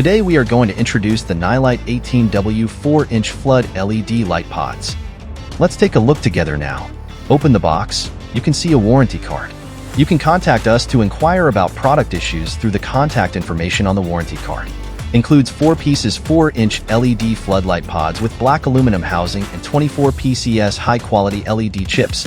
Today we are going to introduce the Nilight 18W 4-inch flood LED light pods. Let's take a look together now. Open the box. You can see a warranty card. You can contact us to inquire about product issues through the contact information on the warranty card. Includes 4-pieces 4-inch LED floodlight pods with black aluminum housing and 24 PCS high-quality LED chips.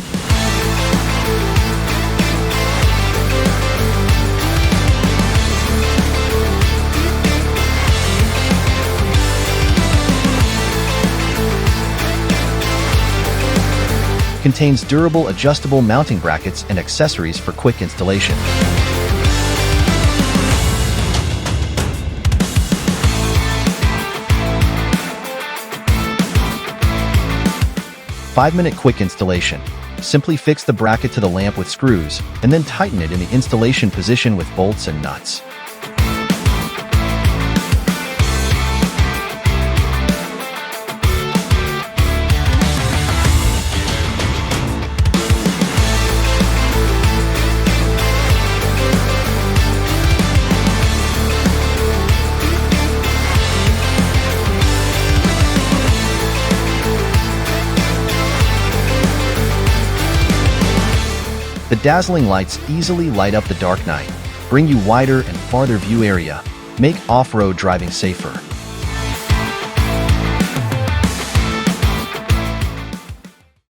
Contains durable adjustable mounting brackets and accessories for quick installation. Five-minute quick installation. Simply fix the bracket to the lamp with screws, and then tighten it in the installation position with bolts and nuts. The dazzling lights easily light up the dark night, bring you wider and farther view area, make off-road driving safer.